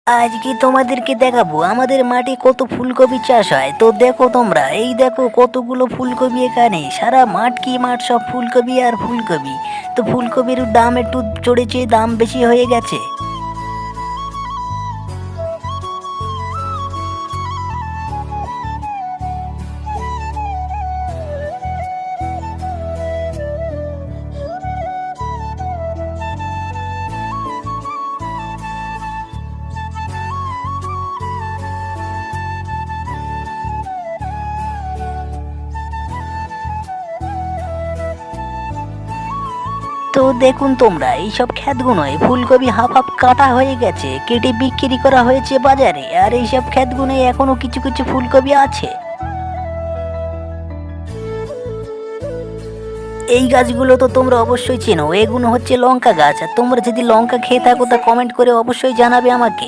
আজকে তোমাদেরকে দেখাবো আমাদের মাঠে কত ফুলকপি চাষ হয়। তো দেখো তোমরা, এই দেখো কতগুলো ফুলকপি এখানে, সারা মাঠ কি মাঠ, সব ফুলকপি আর ফুলকপি। তো ফুলকপির দাম একটু চড়েছে, দাম বেশি হয়ে গেছে। তো দেখুন তোমরা, এইসব ক্ষেতগুলোয় ফুলকপি হাফ হাফ কাটা হয়ে গেছে, কেটে বিক্রি করা হয়েছে বাজারে। আর এইসব ক্ষেতগুলোয় এখনো কিছু কিছু ফুলকপি আছে। এই গাছগুলো তো তোমরা অবশ্যই চেনো, এগুলো হচ্ছে লঙ্কা গাছ। আর তোমরা যদি লঙ্কা খেয়ে থাকো তা কমেন্ট করে অবশ্যই জানাবে আমাকে।